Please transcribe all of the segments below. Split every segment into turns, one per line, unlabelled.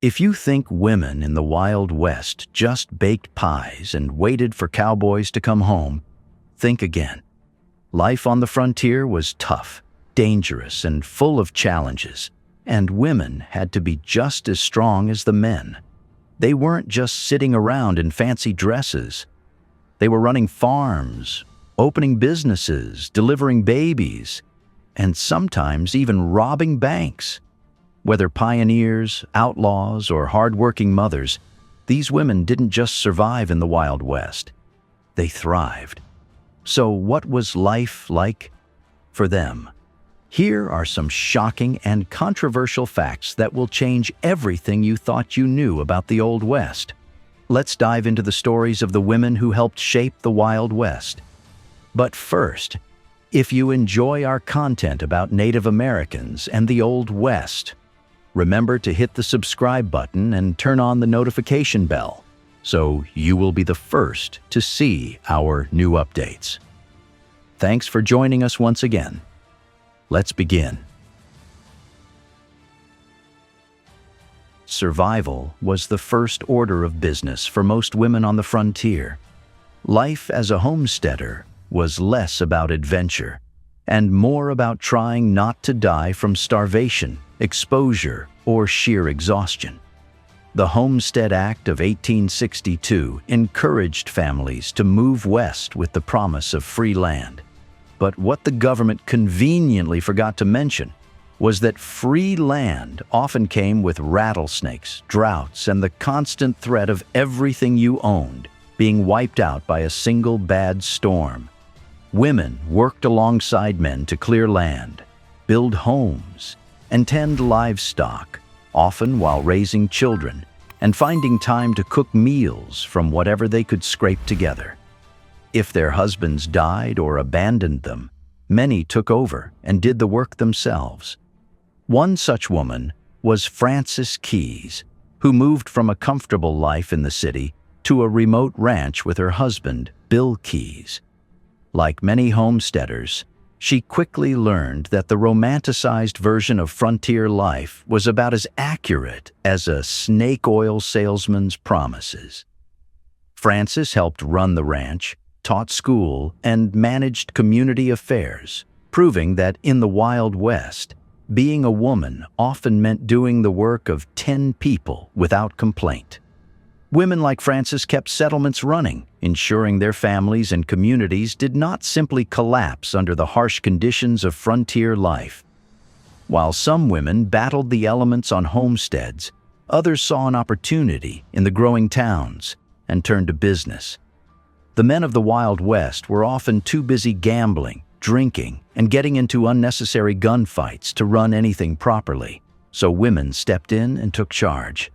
If you think women in the Wild West just baked pies and waited for cowboys to come home, think again. Life on the frontier was tough, dangerous, and full of challenges, and women had to be just as strong as the men. They weren't just sitting around in fancy dresses. They were running farms, opening businesses, delivering babies, and sometimes even robbing banks. Whether pioneers, outlaws, or hard-working mothers, these women didn't just survive in the Wild West. They thrived. So what was life like for them? Here are some shocking and controversial facts that will change everything you thought you knew about the Old West. Let's dive into the stories of the women who helped shape the Wild West. But first, if you enjoy our content about Native Americans and the Old West, remember to hit the subscribe button and turn on the notification bell, so you will be the first to see our new updates. Thanks for joining us once again. Let's begin. Survival was the first order of business for most women on the frontier. Life as a homesteader was less about adventure and more about trying not to die from starvation, exposure, or sheer exhaustion. The Homestead Act of 1862 encouraged families to move west with the promise of free land. But what the government conveniently forgot to mention was that free land often came with rattlesnakes, droughts, and the constant threat of everything you owned being wiped out by a single bad storm. Women worked alongside men to clear land, build homes, and tend livestock, often while raising children and finding time to cook meals from whatever they could scrape together. If their husbands died or abandoned them, many took over and did the work themselves. One such woman was Frances Keyes, who moved from a comfortable life in the city to a remote ranch with her husband, Bill Keyes. Like many homesteaders, she quickly learned that the romanticized version of frontier life was about as accurate as a snake oil salesman's promises. Frances helped run the ranch, taught school, and managed community affairs, proving that in the Wild West, being a woman often meant doing the work of 10 people without complaint. Women like Frances kept settlements running, ensuring their families and communities did not simply collapse under the harsh conditions of frontier life. While some women battled the elements on homesteads, others saw an opportunity in the growing towns and turned to business. The men of the Wild West were often too busy gambling, drinking, and getting into unnecessary gunfights to run anything properly, so women stepped in and took charge.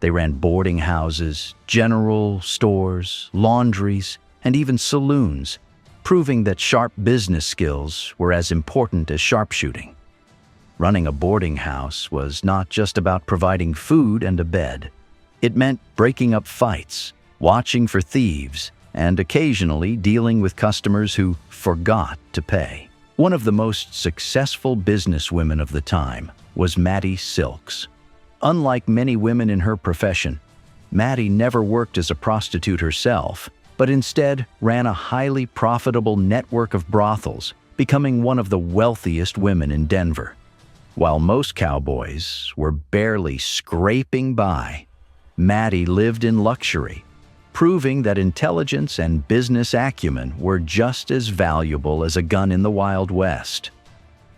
They ran boarding houses, general stores, laundries, and even saloons, proving that sharp business skills were as important as sharpshooting. Running a boarding house was not just about providing food and a bed. It meant breaking up fights, watching for thieves, and occasionally dealing with customers who forgot to pay. One of the most successful businesswomen of the time was Mattie Silks. Unlike many women in her profession, Mattie never worked as a prostitute herself, but instead ran a highly profitable network of brothels, becoming one of the wealthiest women in Denver. While most cowboys were barely scraping by, Mattie lived in luxury, proving that intelligence and business acumen were just as valuable as a gun in the Wild West.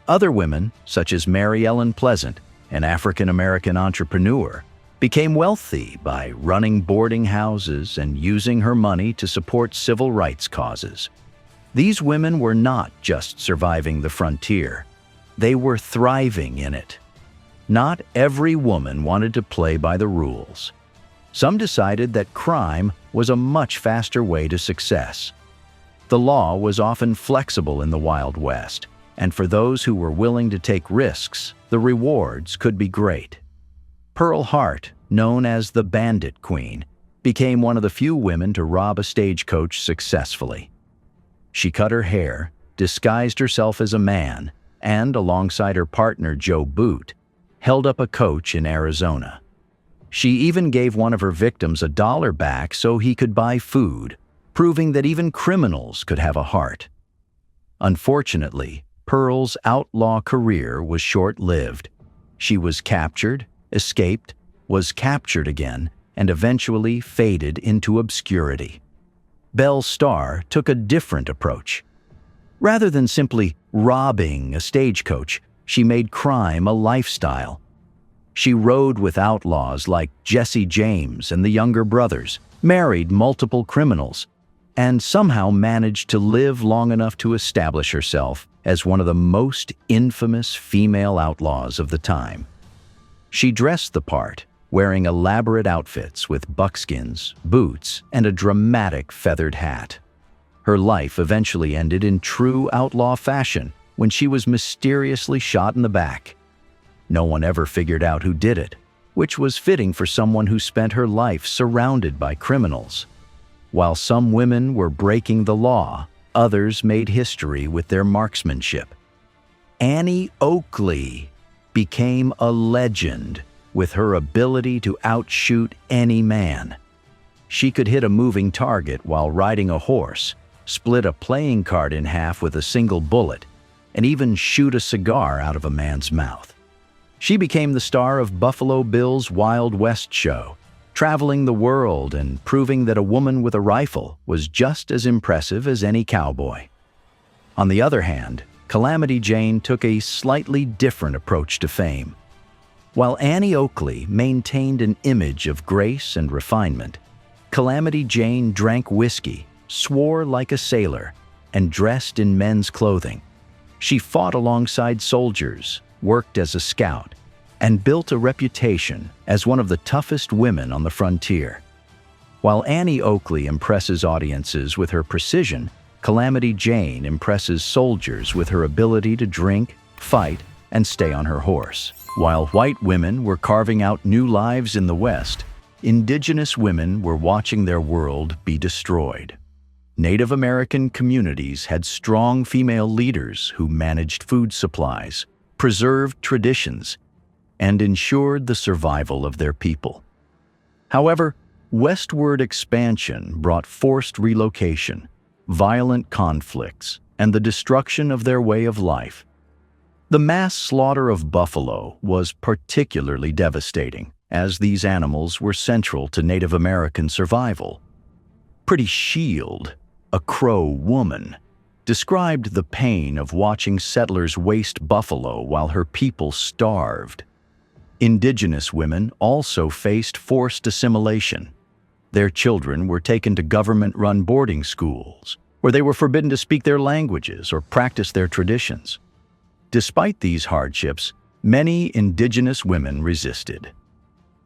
Other women, such as Mary Ellen Pleasant, an African-American entrepreneur, became wealthy by running boarding houses and using her money to support civil rights causes. These women were not just surviving the frontier, they were thriving in it. Not every woman wanted to play by the rules. Some decided that crime was a much faster way to success. The law was often flexible in the Wild West, and for those who were willing to take risks, the rewards could be great. Pearl Hart, known as the Bandit Queen, became one of the few women to rob a stagecoach successfully. She cut her hair, disguised herself as a man, and, alongside her partner Joe Boot, held up a coach in Arizona. She even gave one of her victims $1 back so he could buy food, proving that even criminals could have a heart. Unfortunately, Pearl's outlaw career was short-lived. She was captured, escaped, was captured again, and eventually faded into obscurity. Belle Starr took a different approach. Rather than simply robbing a stagecoach, she made crime a lifestyle. She rode with outlaws like Jesse James and the younger brothers, married multiple criminals, and somehow managed to live long enough to establish herself as one of the most infamous female outlaws of the time. She dressed the part, wearing elaborate outfits with buckskins, boots, and a dramatic feathered hat. Her life eventually ended in true outlaw fashion when she was mysteriously shot in the back. No one ever figured out who did it, which was fitting for someone who spent her life surrounded by criminals. While some women were breaking the law, others made history with their marksmanship. Annie Oakley became a legend with her ability to outshoot any man. She could hit a moving target while riding a horse, split a playing card in half with a single bullet, and even shoot a cigar out of a man's mouth. She became the star of Buffalo Bill's Wild West show, traveling the world and proving that a woman with a rifle was just as impressive as any cowboy. On the other hand, Calamity Jane took a slightly different approach to fame. While Annie Oakley maintained an image of grace and refinement, Calamity Jane drank whiskey, swore like a sailor, and dressed in men's clothing. She fought alongside soldiers, worked as a scout, and built a reputation as one of the toughest women on the frontier. While Annie Oakley impresses audiences with her precision, Calamity Jane impresses soldiers with her ability to drink, fight, and stay on her horse. While white women were carving out new lives in the West, Indigenous women were watching their world be destroyed. Native American communities had strong female leaders who managed food supplies, preserved traditions, and ensured the survival of their people. However, westward expansion brought forced relocation, violent conflicts, and the destruction of their way of life. The mass slaughter of buffalo was particularly devastating, as these animals were central to Native American survival. Pretty Shield, a Crow woman, described the pain of watching settlers waste buffalo while her people starved. Indigenous women also faced forced assimilation. Their children were taken to government-run boarding schools, where they were forbidden to speak their languages or practice their traditions. Despite these hardships, many Indigenous women resisted.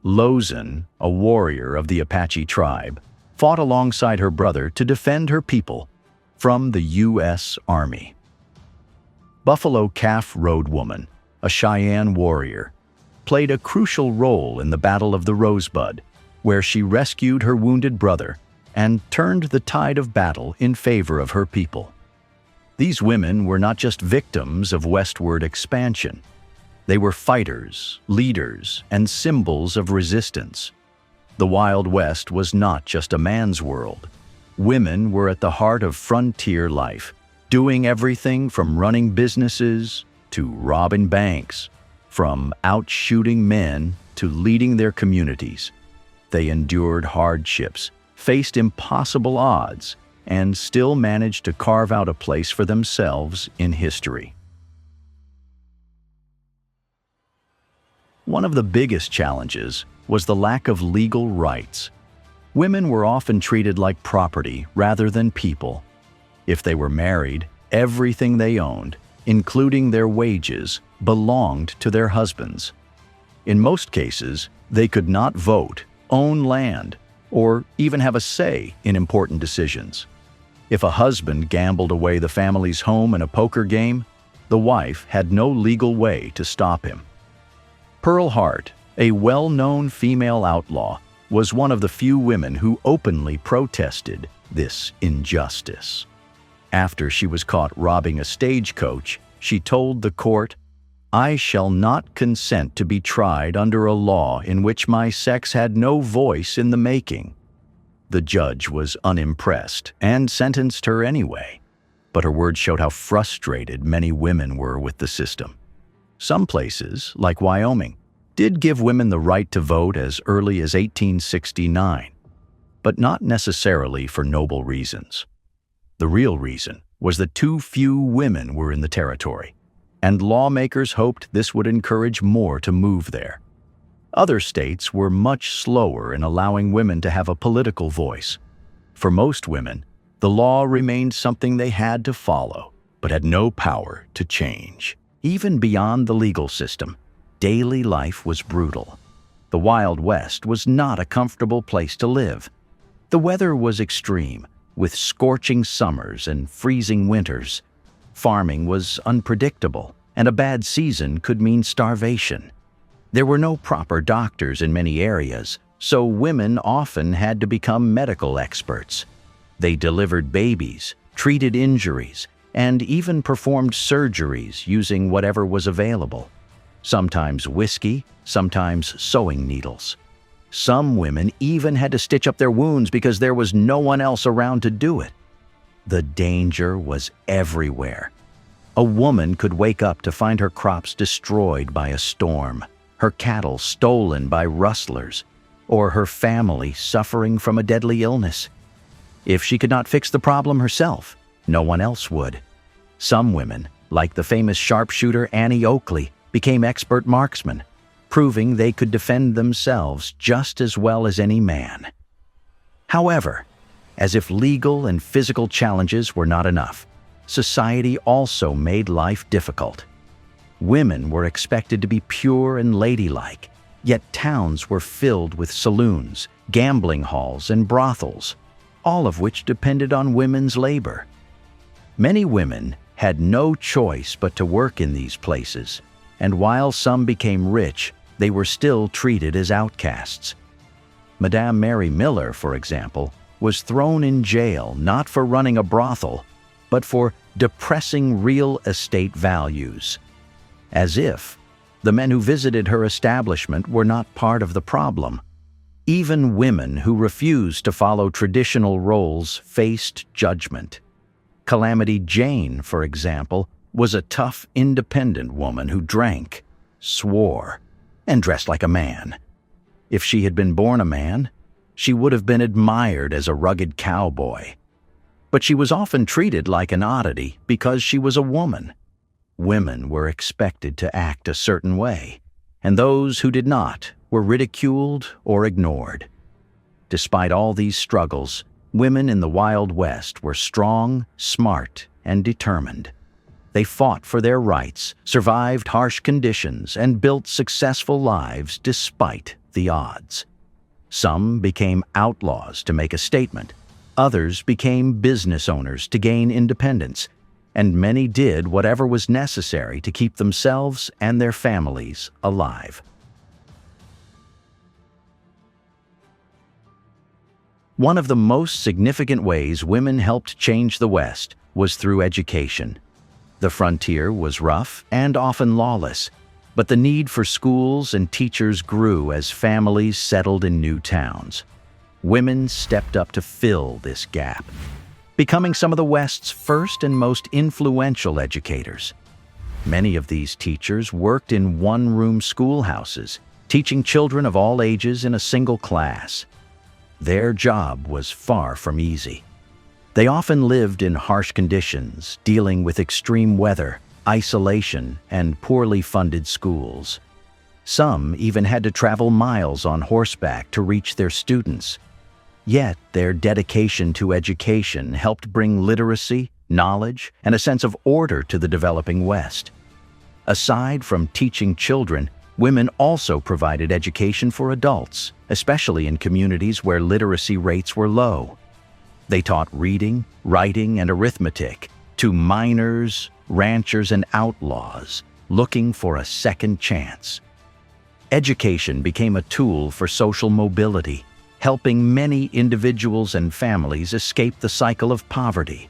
Lozan, a warrior of the Apache tribe, fought alongside her brother to defend her people from the U.S. Army. Buffalo Calf Road Woman, a Cheyenne warrior, played a crucial role in the Battle of the Rosebud, where she rescued her wounded brother and turned the tide of battle in favor of her people. These women were not just victims of westward expansion. They were fighters, leaders, and symbols of resistance. The Wild West was not just a man's world. Women were at the heart of frontier life, doing everything from running businesses to robbing banks, from outshooting men to leading their communities. They endured hardships, faced impossible odds, and still managed to carve out a place for themselves in history. One of the biggest challenges was the lack of legal rights. Women were often treated like property rather than people. If they were married, everything they owned, including their wages, belonged to their husbands. In most cases, they could not vote, own land, or even have a say in important decisions. If a husband gambled away the family's home in a poker game, the wife had no legal way to stop him. Pearl Hart, a well-known female outlaw, was one of the few women who openly protested this injustice. After she was caught robbing a stagecoach, she told the court, "I shall not consent to be tried under a law in which my sex had no voice in the making." The judge was unimpressed and sentenced her anyway, but her words showed how frustrated many women were with the system. Some places, like Wyoming, did give women the right to vote as early as 1869, but not necessarily for noble reasons. The real reason was that too few women were in the territory, and lawmakers hoped this would encourage more to move there. Other states were much slower in allowing women to have a political voice. For most women, the law remained something they had to follow, but had no power to change. Even beyond the legal system, daily life was brutal. The Wild West was not a comfortable place to live. The weather was extreme, with scorching summers and freezing winters. Farming was unpredictable, and a bad season could mean starvation. There were no proper doctors in many areas, so women often had to become medical experts. They delivered babies, treated injuries, and even performed surgeries using whatever was available. Sometimes whiskey, sometimes sewing needles. Some women even had to stitch up their wounds because there was no one else around to do it. The danger was everywhere. A woman could wake up to find her crops destroyed by a storm, her cattle stolen by rustlers, or her family suffering from a deadly illness. If she could not fix the problem herself, no one else would. Some women, like the famous sharpshooter Annie Oakley, became expert marksmen, proving they could defend themselves just as well as any man. However, as if legal and physical challenges were not enough, society also made life difficult. Women were expected to be pure and ladylike, yet towns were filled with saloons, gambling halls, and brothels, all of which depended on women's labor. Many women had no choice but to work in these places, and while some became rich, they were still treated as outcasts. Madame Mary Miller, for example, was thrown in jail not for running a brothel, but for depressing real estate values. As if the men who visited her establishment were not part of the problem. Even women who refused to follow traditional roles faced judgment. Calamity Jane, for example, was a tough, independent woman who drank, swore, and dressed like a man. If she had been born a man, she would have been admired as a rugged cowboy. But she was often treated like an oddity because she was a woman. Women were expected to act a certain way, and those who did not were ridiculed or ignored. Despite all these struggles, women in the Wild West were strong, smart, and determined. They fought for their rights, survived harsh conditions, and built successful lives despite the odds. Some became outlaws to make a statement. Others became business owners to gain independence, and many did whatever was necessary to keep themselves and their families alive. One of the most significant ways women helped change the West was through education. The frontier was rough and often lawless, but the need for schools and teachers grew as families settled in new towns. Women stepped up to fill this gap, becoming some of the West's first and most influential educators. Many of these teachers worked in one-room schoolhouses, teaching children of all ages in a single class. Their job was far from easy. They often lived in harsh conditions, dealing with extreme weather, isolation, and poorly funded schools. Some even had to travel miles on horseback to reach their students. Yet their dedication to education helped bring literacy, knowledge, and a sense of order to the developing West. Aside from teaching children, women also provided education for adults, especially in communities where literacy rates were low. They taught reading, writing, and arithmetic to miners, ranchers, and outlaws looking for a second chance. Education became a tool for social mobility, helping many individuals and families escape the cycle of poverty.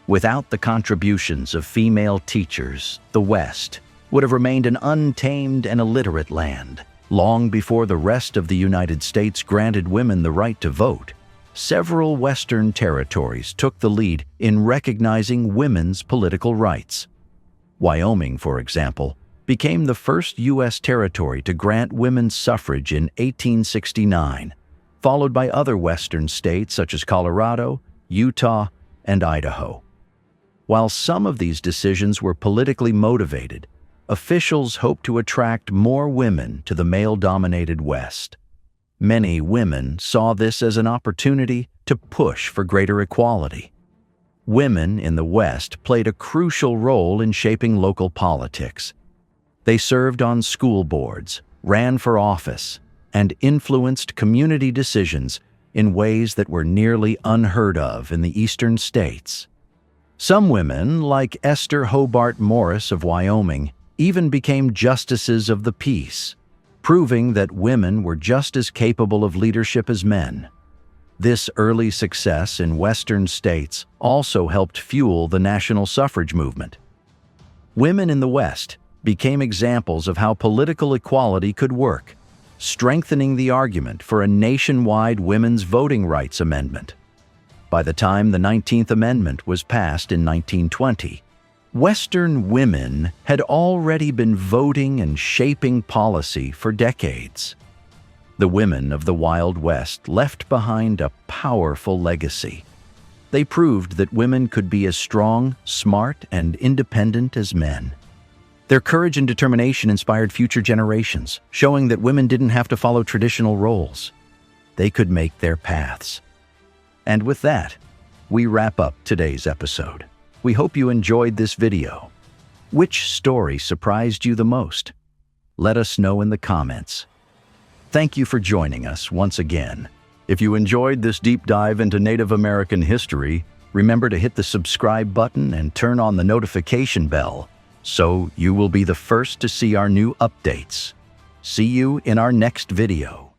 Without the contributions of female teachers, the West would have remained an untamed and illiterate land. Long before the rest of the United States granted women the right to vote, several Western territories took the lead in recognizing women's political rights. Wyoming, for example, became the first U.S. territory to grant women suffrage in 1869, followed by other Western states such as Colorado, Utah, and Idaho. While some of these decisions were politically motivated, officials hoped to attract more women to the male-dominated West. Many women saw this as an opportunity to push for greater equality. Women in the West played a crucial role in shaping local politics. They served on school boards, ran for office, and influenced community decisions in ways that were nearly unheard of in the eastern states. Some women, like Esther Hobart Morris of Wyoming, even became justices of the peace, proving that women were just as capable of leadership as men. This early success in Western states also helped fuel the national suffrage movement. Women in the West became examples of how political equality could work, strengthening the argument for a nationwide women's voting rights amendment. By the time the 19th Amendment was passed in 1920, Western women had already been voting and shaping policy for decades. The women of the Wild West left behind a powerful legacy. They proved that women could be as strong, smart, and independent as men. Their courage and determination inspired future generations, showing that women didn't have to follow traditional roles. They could make their paths. And with that, we wrap up today's episode. We hope you enjoyed this video. Which story surprised you the most? Let us know in the comments. Thank you for joining us once again. If you enjoyed this deep dive into Native American history, remember to hit the subscribe button and turn on the notification bell so you will be the first to see our new updates. See you in our next video.